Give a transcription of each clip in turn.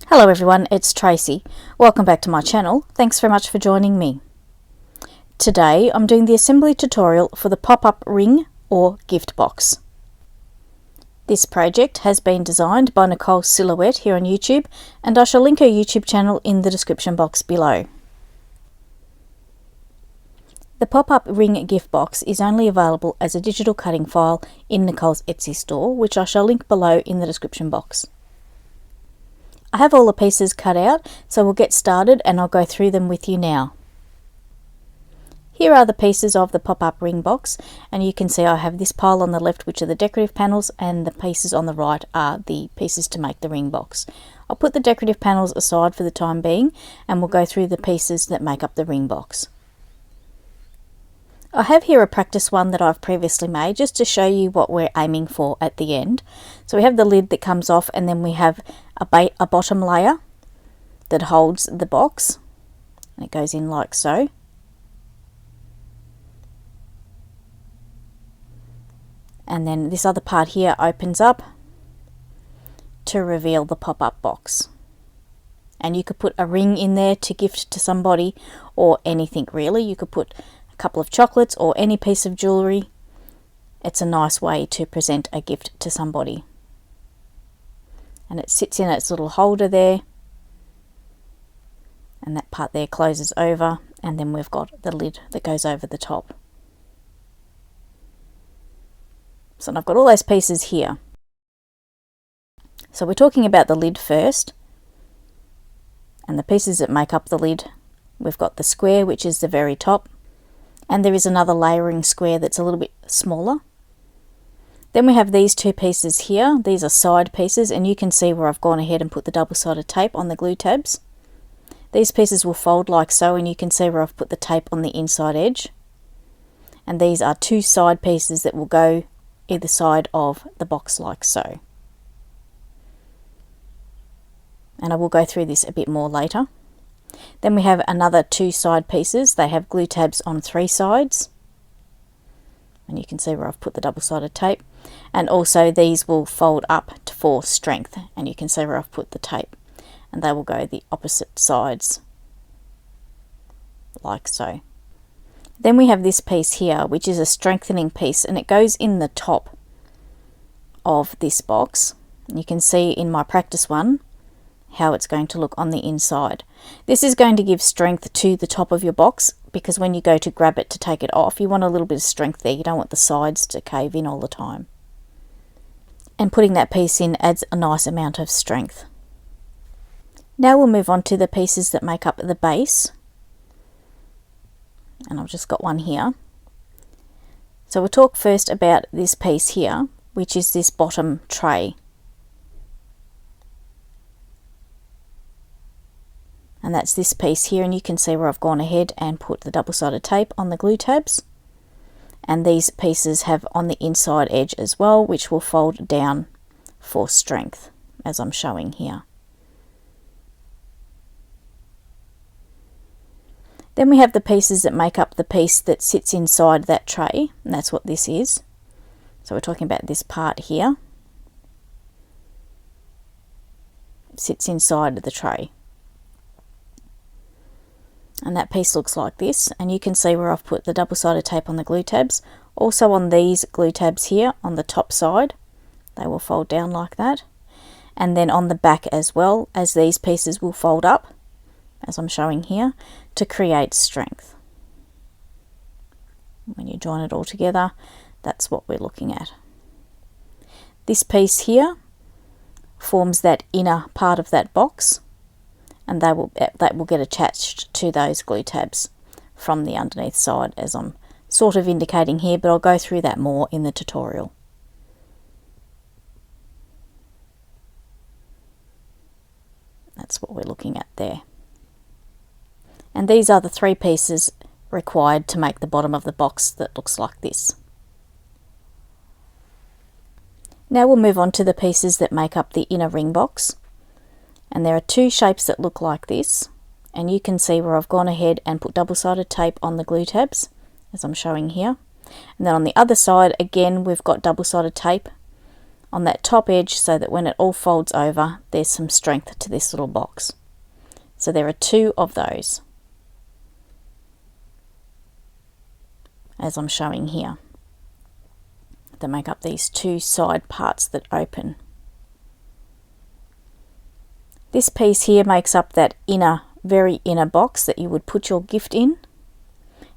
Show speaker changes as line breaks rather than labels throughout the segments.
Hello everyone, it's Tracy. Welcome back to my channel. Thanks very much for joining me. Today I'm doing the assembly tutorial for the pop-up ring or gift box. This project has been designed by Nicole Silhouette here on YouTube, and I shall link her YouTube channel in the description box below. The pop-up ring gift box is only available as a digital cutting file in Nicole's Etsy store, which I shall link below in the description box. I have all the pieces cut out, so we'll get started and I'll go through them with you now. Here are the pieces of the pop-up ring box, and you can see I have this pile on the left which are the decorative panels, and the pieces on the right are the pieces to make the ring box. I'll put the decorative panels aside for the time being and we'll go through the pieces that make up the ring box. I have here a practice one that I've previously made just to show you what we're aiming for at the end. So we have the lid that comes off, and then we have a bottom layer that holds the box, and it goes in like so. And then this other part here opens up to reveal the pop-up box. And you could put a ring in there to gift to somebody, or anything really. You could put couple of chocolates or any piece of jewelry. It's a nice way to present a gift to somebody. And it sits in its little holder there, and that part there closes over, and then we've got the lid that goes over the top. So I've got all those pieces here. So we're talking about the lid first, and the pieces that make up the lid. We've got the square, which is the very top, and there is another layering square that's a little bit smaller. Then we have these two pieces here. These are side pieces, and you can see where I've gone ahead and put the double-sided tape on the glue tabs. These pieces will fold like so, and you can see where I've put the tape on the inside edge. And these are two side pieces that will go either side of the box like so. And I will go through this a bit more later. Then we have another two side pieces. They have glue tabs on three sides, and you can see where I've put the double-sided tape, and also these will fold up for strength, and you can see where I've put the tape, and they will go the opposite sides like so. Then we have this piece here, which is a strengthening piece, and it goes in the top of this box. And you can see in my practice one how it's going to look on the inside. This is going to give strength to the top of your box, because when you go to grab it to take it off, you want a little bit of strength there. You don't want the sides to cave in all the time. And putting that piece in adds a nice amount of strength. Now we'll move on to the pieces that make up the base. And I've just got one here. So we'll talk first about this piece here, which is this bottom tray. And that's this piece here, and you can see where I've gone ahead and put the double-sided tape on the glue tabs. And these pieces have on the inside edge as well, which will fold down for strength, as I'm showing here. Then we have the pieces that make up the piece that sits inside that tray, and that's what this is. So we're talking about this part here. It sits inside the tray. And that piece looks like this, and you can see where I've put the double-sided tape on the glue tabs. Also on these glue tabs here on the top side, they will fold down like that. And then on the back as well, as these pieces will fold up, as I'm showing here, to create strength. When you join it all together, that's what we're looking at. This piece here forms that inner part of that box, and that will get attached to those glue tabs from the underneath side, as I'm sort of indicating here, but I'll go through that more in the tutorial. That's what we're looking at there. And these are the three pieces required to make the bottom of the box that looks like this. Now we'll move on to the pieces that make up the inner ring box. And there are two shapes that look like this, and you can see where I've gone ahead and put double-sided tape on the glue tabs, as I'm showing here. And then on the other side, again, we've got double-sided tape on that top edge so that when it all folds over, there's some strength to this little box. So there are 2 of those, as I'm showing here, that make up these 2 side parts that open. This piece here makes up that very inner box that you would put your gift in,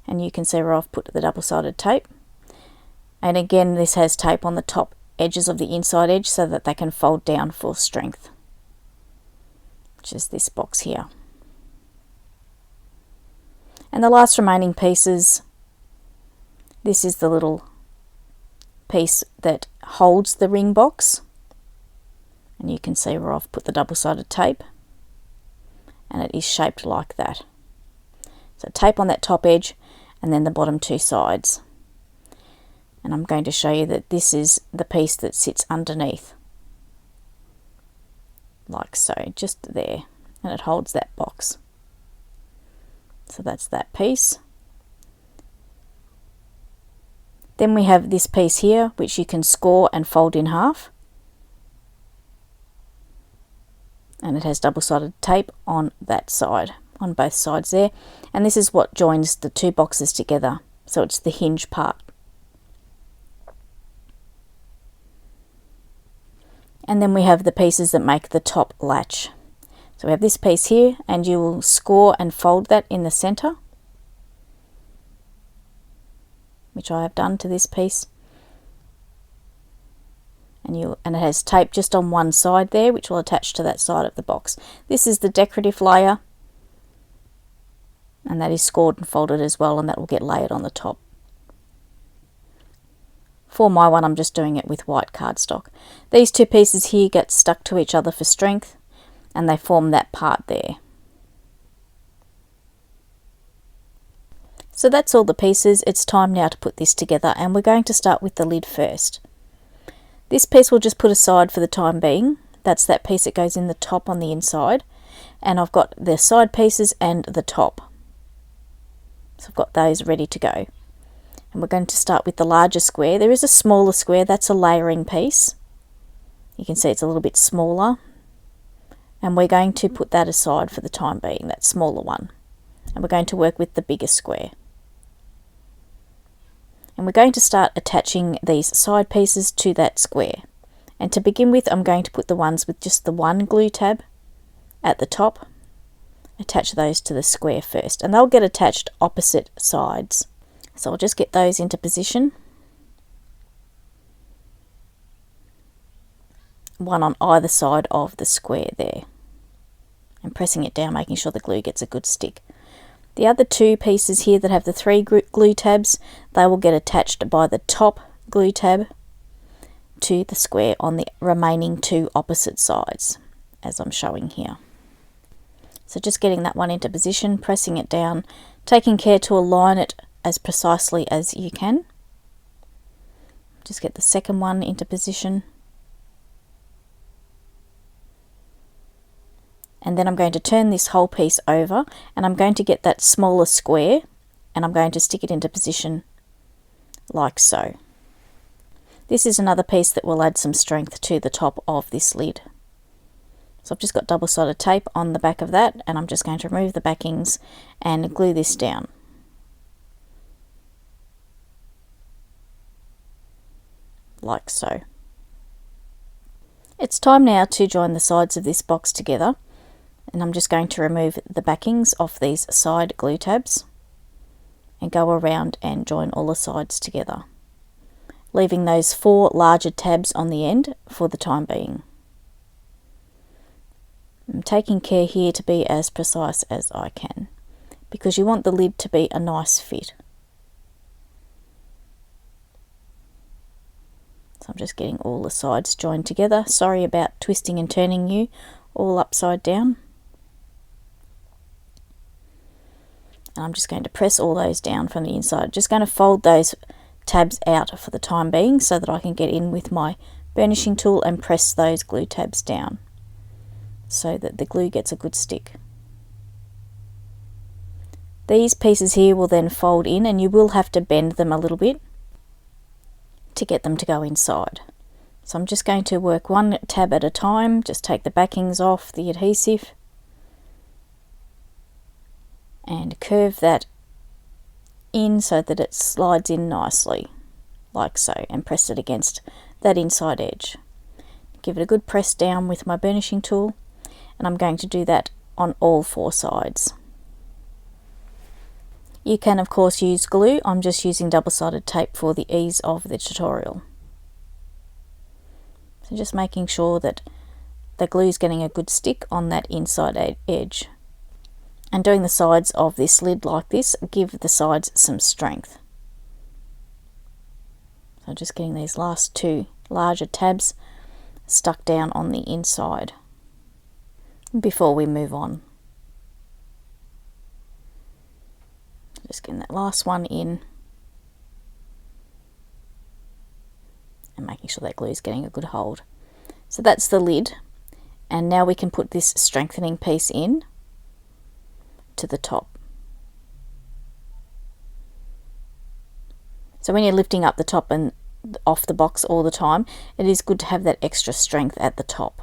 and you can see where I've put the double-sided tape. And again, this has tape on the top edges of the inside edge so that they can fold down for strength, which is this box here. And the last remaining pieces, this is the little piece that holds the ring box, and you can see where I've put the double-sided tape, and it is shaped like that. So tape on that top edge and then the bottom 2 sides. And I'm going to show you that this is the piece that sits underneath, like so, just there, and it holds that box. So that's that piece. Then we have this piece here, which you can score and fold in half, and it has double-sided tape on that side, on both sides there, and this is what joins the 2 boxes together, so it's the hinge part. And then we have the pieces that make the top latch. So we have this piece here, and you will score and fold that in the center, which I have done to this piece. And it has tape just on one side there, which will attach to that side of the box. This is the decorative layer, and that is scored and folded as well, and that will get layered on the top. For my one, I'm just doing it with white cardstock. These 2 pieces here get stuck to each other for strength, and they form that part there. So that's all the pieces. It's time now to put this together, and we're going to start with the lid first. This piece we'll just put aside for the time being. That's that piece that goes in the top on the inside, and I've got the side pieces and the top. So I've got those ready to go. And we're going to start with the larger square. There is a smaller square, that's a layering piece. You can see it's a little bit smaller, and we're going to put that aside for the time being, that smaller one. And we're going to work with the bigger square. And we're going to start attaching these side pieces to that square. And to begin with, I'm going to put the ones with just the one glue tab at the top, attach those to the square first, and they'll get attached opposite sides. So I'll just get those into position, one on either side of the square there, and pressing it down, making sure the glue gets a good stick. The other 2 pieces here that have the 3 glue tabs, they will get attached by the top glue tab to the square on the remaining 2 opposite sides, as I'm showing here. So just getting that one into position, pressing it down, taking care to align it as precisely as you can. Just get the second one into position. And then I'm going to turn this whole piece over, and I'm going to get that smaller square, and I'm going to stick it into position like so. This is another piece that will add some strength to the top of this lid. So I've just got double-sided tape on the back of that, and I'm just going to remove the backings and glue this down. Like so. It's time now to join the sides of this box together, and I'm just going to remove the backings off these side glue tabs and go around and join all the sides together, leaving those 4 larger tabs on the end for the time being. I'm taking care here to be as precise as I can, because you want the lid to be a nice fit. So I'm just getting all the sides joined together. Sorry about twisting and turning you all upside down. And I'm just going to press all those down from the inside. Just going to fold those tabs out for the time being so that I can get in with my burnishing tool and press those glue tabs down so that the glue gets a good stick. These pieces here will then fold in, and you will have to bend them a little bit to get them to go inside. So I'm just going to work one tab at a time, just take the backings off the adhesive and curve that in so that it slides in nicely, like so, and press it against that inside edge. Give it a good press down with my burnishing tool, and I'm going to do that on all 4 sides. You can of course use glue. I'm just using double-sided tape for the ease of the tutorial. So just making sure that the glue is getting a good stick on that inside edge. And doing the sides of this lid like this, give the sides some strength. So just getting these last 2 larger tabs stuck down on the inside before we move on. Just getting that last one in and making sure that glue is getting a good hold. So that's the lid, and now we can put this strengthening piece in to the top. So when you're lifting up the top and off the box all the time, it is good to have that extra strength at the top.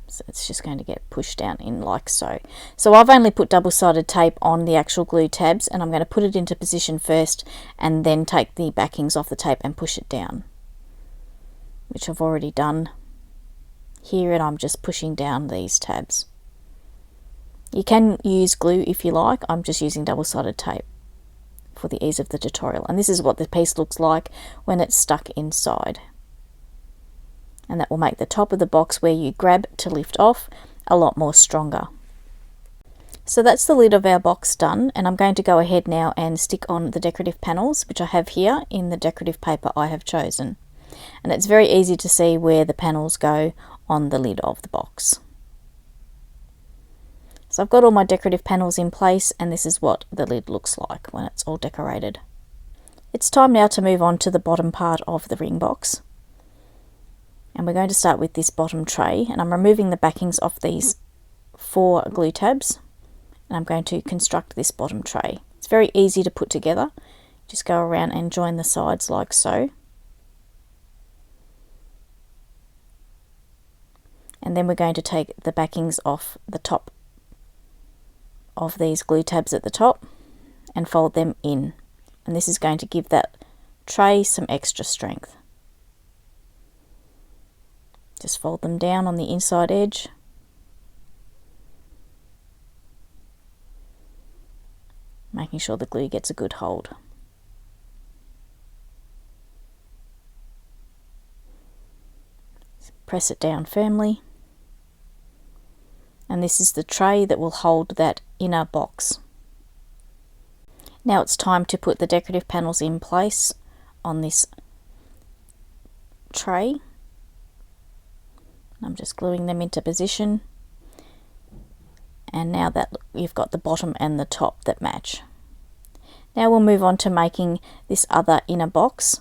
So it's just going to get pushed down in like so. So I've only put double-sided tape on the actual glue tabs, and I'm going to put it into position first and then take the backings off the tape and push it down, which I've already done here, and I'm just pushing down these tabs. You can use glue if you like. I'm just using double-sided tape for the ease of the tutorial, and this is what the piece looks like when it's stuck inside. And that will make the top of the box where you grab to lift off a lot more stronger. So that's the lid of our box done, and I'm going to go ahead now and stick on the decorative panels, which I have here in the decorative paper I have chosen. And it's very easy to see where the panels go on the lid of the box. So I've got all my decorative panels in place, and this is what the lid looks like when it's all decorated. It's time now to move on to the bottom part of the ring box. And we're going to start with this bottom tray, and I'm removing the backings off these 4 glue tabs, and I'm going to construct this bottom tray. It's very easy to put together. Just go around and join the sides like so. And then we're going to take the backings off the top of these glue tabs at the top and fold them in. And this is going to give that tray some extra strength. Just fold them down on the inside edge. Making sure the glue gets a good hold. Press it down firmly. And this is the tray that will hold that inner box. Now it's time to put the decorative panels in place on this tray. I'm just gluing them into position, and now that you've got the bottom and the top that match. Now we'll move on to making this other inner box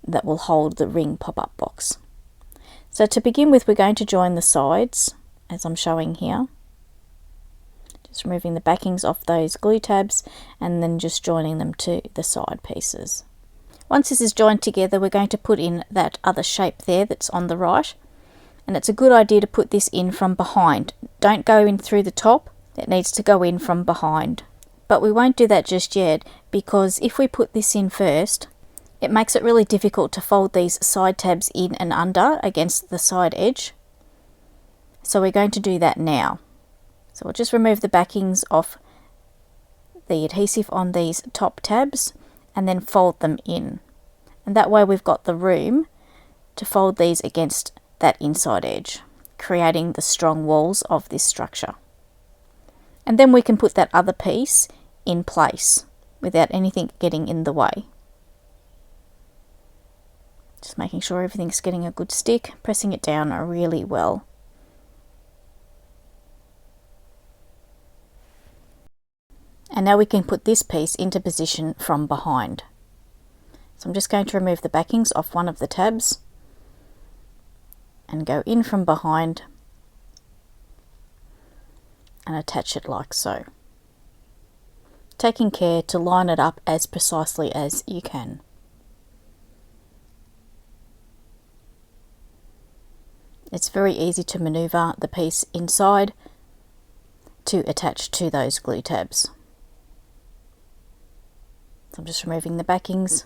that will hold the ring pop-up box. So to begin with, we're going to join the sides as I'm showing here. Just removing the backings off those glue tabs and then just joining them to the side pieces. Once this is joined together, we're going to put in that other shape there that's on the right. And it's a good idea to put this in from behind. Don't go in through the top, it needs to go in from behind. But we won't do that just yet, because if we put this in first, it makes it really difficult to fold these side tabs in and under against the side edge. So we're going to do that now. So we'll just remove the backings off the adhesive on these top tabs and then fold them in. And that way we've got the room to fold these against that inside edge, creating the strong walls of this structure. And then we can put that other piece in place without anything getting in the way. Just making sure everything's getting a good stick, pressing it down really well. And now we can put this piece into position from behind. So I'm just going to remove the backings off one of the tabs and go in from behind and attach it like so, taking care to line it up as precisely as you can. It's very easy to maneuver the piece inside to attach to those glue tabs. So I'm just removing the backings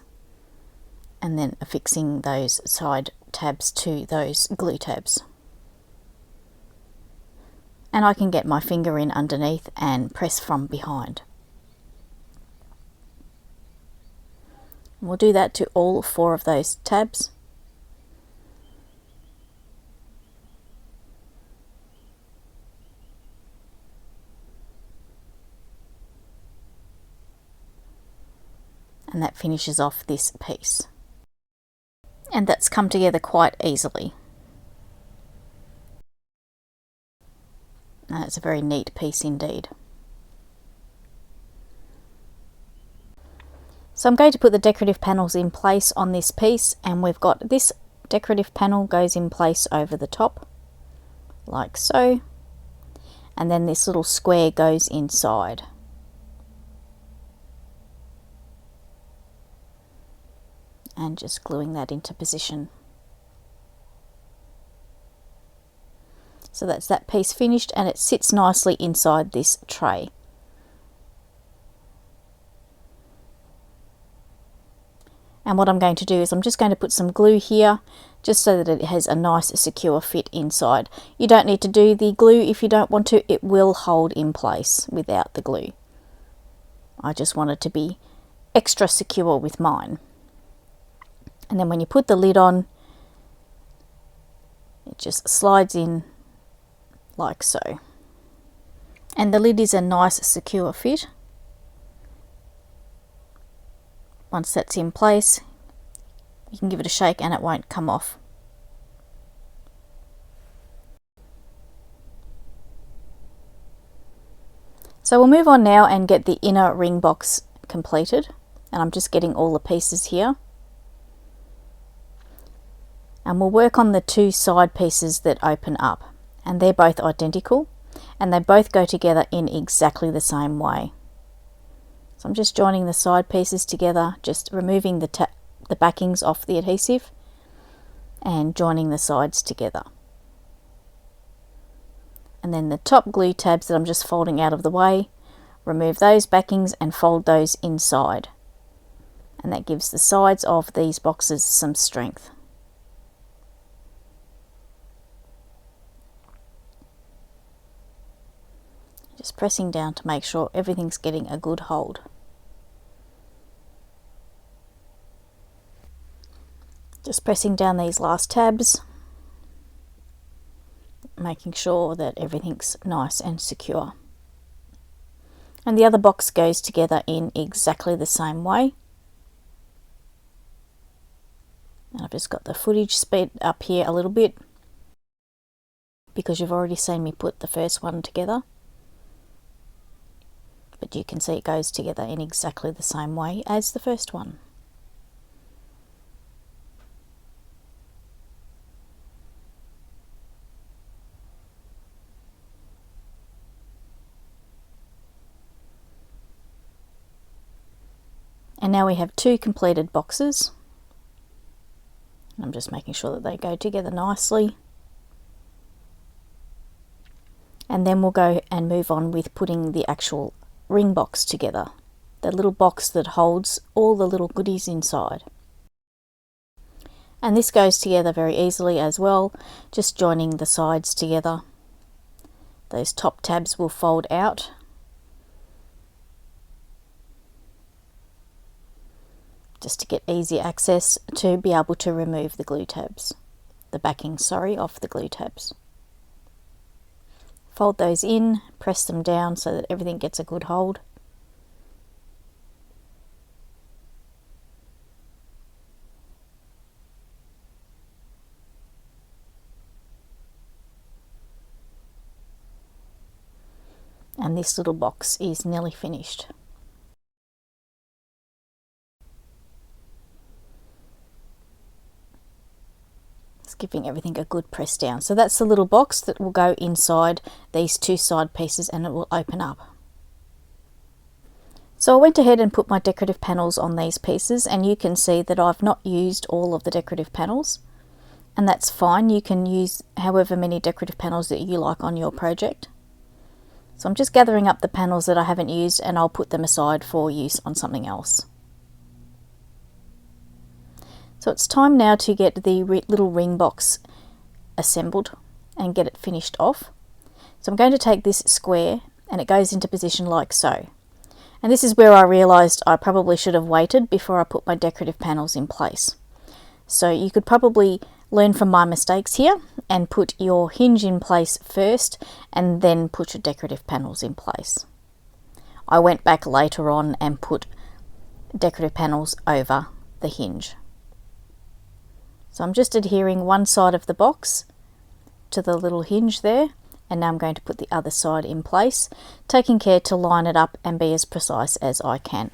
and then affixing those side tabs to those glue tabs. And I can get my finger in underneath and press from behind. We'll do that to all 4 of those tabs. And that finishes off this piece. And that's come together quite easily. And it's a very neat piece indeed. So I'm going to put the decorative panels in place on this piece, and we've got this decorative panel goes in place over the top, like so. And then this little square goes inside. And just gluing that into position. So that's that piece finished, and it sits nicely inside this tray. And what I'm going to do is I'm just going to put some glue here just so that it has a nice secure fit inside. You don't need to do the glue if you don't want to. It will hold in place without the glue. I just want it to be extra secure with mine. And then when you put the lid on, it just slides in like so. And the lid is a nice secure fit. Once that's in place, you can give it a shake and it won't come off. So we'll move on now and get the inner ring box completed. And I'm just getting all the pieces here. And we'll work on the 2 side pieces that open up. And they're both identical, and they both go together in exactly the same way. So I'm just joining the side pieces together, just removing the backings off the adhesive and joining the sides together. And then the top glue tabs that I'm just folding out of the way, remove those backings and fold those inside. And that gives the sides of these boxes some strength. Just pressing down to make sure everything's getting a good hold. Just pressing down these last tabs, making sure that everything's nice and secure. And the other box goes together in exactly the same way. And I've just got the footage sped up here a little bit because you've already seen me put the first one together. But you can see it goes together in exactly the same way as the first one. And now we have 2 completed boxes. I'm just making sure that they go together nicely. And then we'll go and move on with putting the actual ring box together, the little box that holds all the little goodies inside. And this goes together very easily as well, just joining the sides together. Those top tabs will fold out. Just to get easy access to be able to remove the glue tabs, the backing, sorry, off the glue tabs. Fold those in, press them down so that everything gets a good hold. And this little box is nearly finished. Giving everything a good press down. So that's the little box that will go inside these 2 side pieces and it will open up. So I went ahead and put my decorative panels on these pieces, and you can see that I've not used all of the decorative panels. and that's fine. You can use however many decorative panels that you like on your project. So I'm just gathering up the panels that I haven't used, and I'll put them aside for use on something else. So it's time now to get the little ring box assembled and get it finished off. So I'm going to take this square, and it goes into position like so. And this is where I realised I probably should have waited before I put my decorative panels in place. So you could probably learn from my mistakes here and put your hinge in place first and then put your decorative panels in place. I went back later on and put decorative panels over the hinge. So I'm just adhering one side of the box to the little hinge there, and now I'm going to put the other side in place, taking care to line it up and be as precise as I can.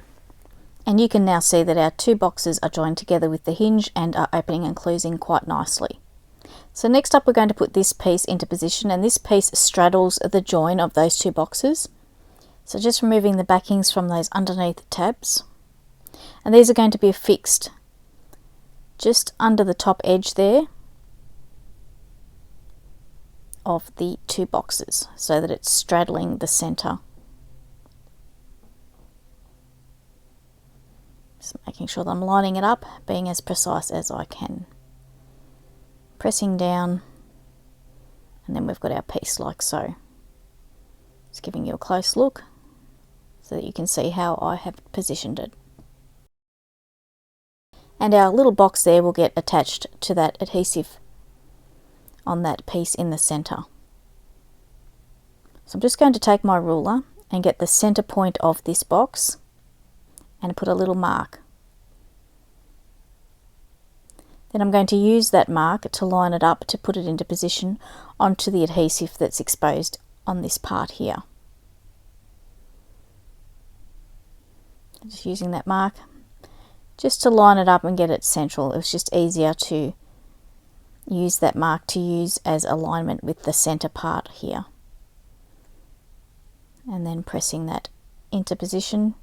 And you can now see that our two boxes are joined together with the hinge and are opening and closing quite nicely. So next up we're going to put this piece into position, and this piece straddles the join of those two boxes. So just removing the backings from those underneath tabs, and these are going to be affixed just under the top edge there of the two boxes so that it's straddling the center. Just making sure that I'm lining it up, being as precise as I can. Pressing down, and then we've got our piece like so. Just giving you a close look so that you can see how I have positioned it. And our little box there will get attached to that adhesive on that piece in the center. So I'm just going to take my ruler and get the center point of this box and put a little mark. Then I'm going to use that mark to line it up to put it into position onto the adhesive that's exposed on this part here. Just using that mark just to line it up and get it central. It was just easier to use that mark to use as alignment with the center part here. And then pressing that into position,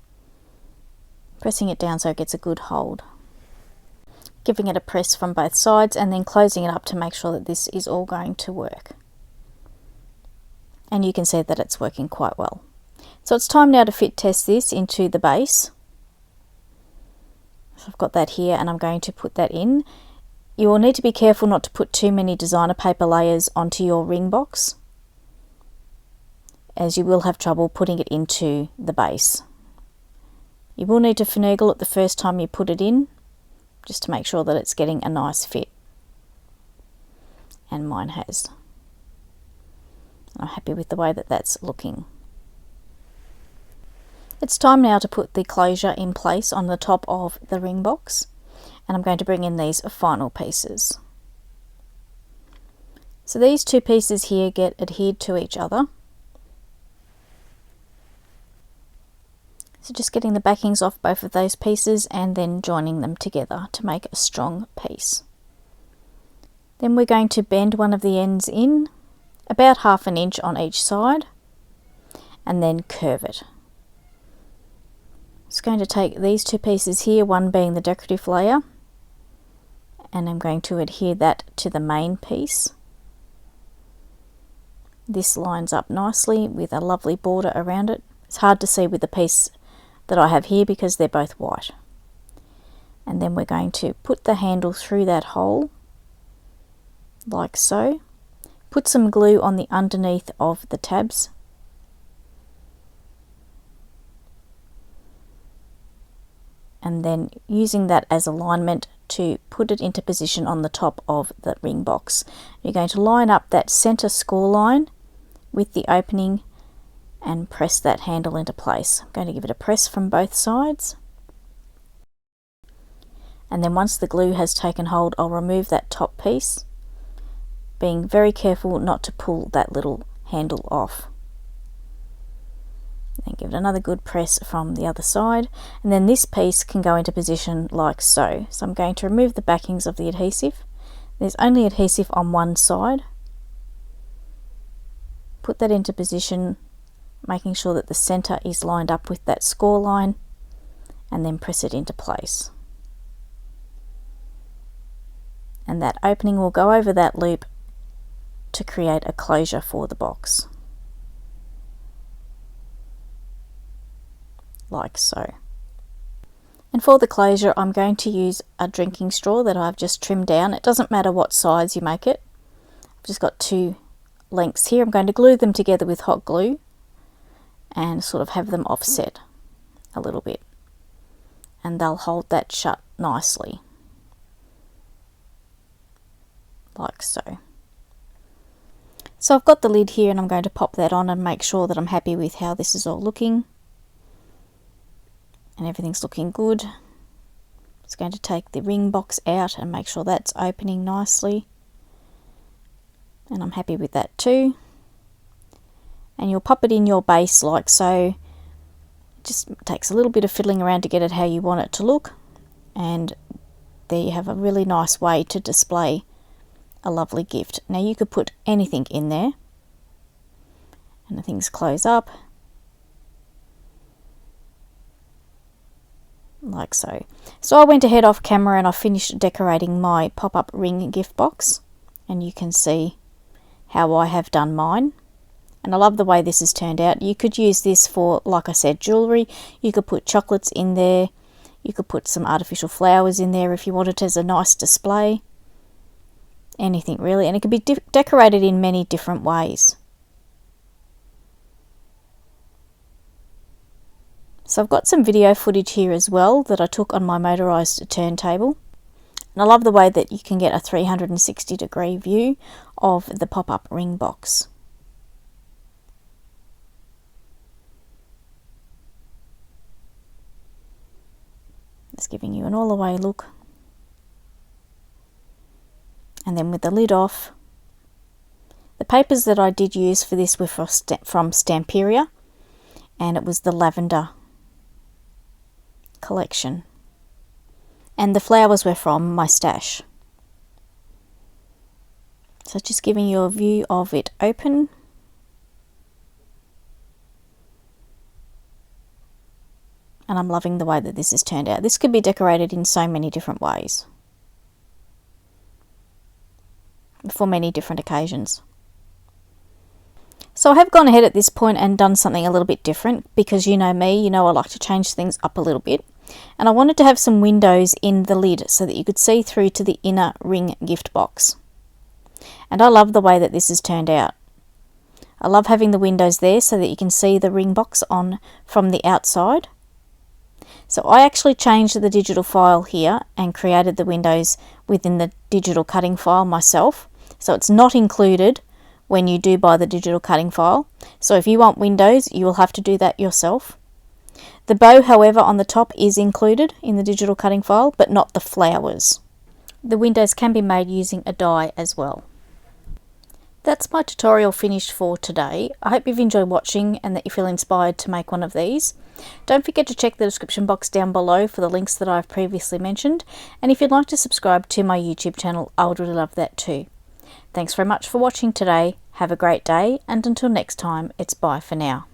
pressing it down so it gets a good hold. Giving it a press from both sides and then closing it up to make sure that this is all going to work. And you can see that it's working quite well. So it's time now to fit test this into the base. So I've got that here and I'm going to put that in. You will need to be careful not to put too many designer paper layers onto your ring box, as you will have trouble putting it into the base. You will need to finagle it the first time you put it in, just to make sure that it's getting a nice fit. And mine has. I'm happy with the way that that's looking. It's time now to put the closure in place on the top of the ring box, and I'm going to bring in these final pieces. So these two pieces here get adhered to each other. So just getting the backings off both of those pieces and then joining them together to make a strong piece. Then we're going to bend one of the ends in about 1/2 inch on each side and then curve it. Just going to take these two pieces here, one being the decorative layer, and I'm going to adhere that to the main piece. This lines up nicely with a lovely border around it. It's hard to see with the piece that I have here because they're both white. And then we're going to put the handle through that hole like so. Put some glue on the underneath of the tabs. And then using that as alignment to put it into position on the top of the ring box. You're going to line up that center score line with the opening and press that handle into place. I'm going to give it a press from both sides. And then once the glue has taken hold, I'll remove that top piece, being very careful not to pull that little handle off. Then give it another good press from the other side, and then this piece can go into position like so. So I'm going to remove the backings of the adhesive. There's only adhesive on one side. Put that into position, making sure that the center is lined up with that score line, and then press it into place. and that opening will go over that loop to create a closure for the box, like so. And for the closure, I'm going to use a drinking straw that I've just trimmed down. It doesn't matter what size you make it. I've just got 2 lengths here. I'm going to glue them together with hot glue and sort of have them offset a little bit, and they'll hold that shut nicely, like so. So I've got the lid here, and I'm going to pop that on and make sure that I'm happy with how this is all looking, and everything's looking good. Just going to take the ring box out and make sure that's opening nicely, and I'm happy with that too. And you'll pop it in your base like so. It just takes a little bit of fiddling around to get it how you want it to look, and there you have a really nice way to display a lovely gift. Now you could put anything in there, and the things close up like so. So I went ahead off camera and I finished decorating my pop-up ring gift box, and you can see how I have done mine, and I love the way this has turned out. You could use this for, like I said, jewellery. You could put chocolates in there, you could put some artificial flowers in there if you want it as a nice display. Anything really, and it can be decorated in many different ways. So I've got some video footage here as well that I took on my motorised turntable, and I love the way that you can get a 360-degree view of the pop-up ring box. Just giving you an all-the-way look. And then with the lid off, the papers that I did use for this were from Stamperia, and it was the lavender collection, and the flowers were from my stash. So just giving you a view of it open, and I'm loving the way that this has turned out. This could be decorated in so many different ways for many different occasions. So I have gone ahead at this point and done something a little bit different, because you know me, you know I like to change things up a little bit, and I wanted to have some windows in the lid so that you could see through to the inner ring gift box. And I love the way that this has turned out. I love having the windows there so that you can see the ring box on from the outside. So I actually changed the digital file here and created the windows within the digital cutting file myself. So it's not included when you do buy the digital cutting file. So if you want windows, you will have to do that yourself. The bow, however, on the top is included in the digital cutting file, but not the flowers. The windows can be made using a die as well. That's my tutorial finished for today. I hope you've enjoyed watching and that you feel inspired to make one of these. Don't forget to check the description box down below for the links that I've previously mentioned, and if you'd like to subscribe to my YouTube channel, I would really love that too. Thanks very much for watching today. Have a great day, and until next time, it's bye for now.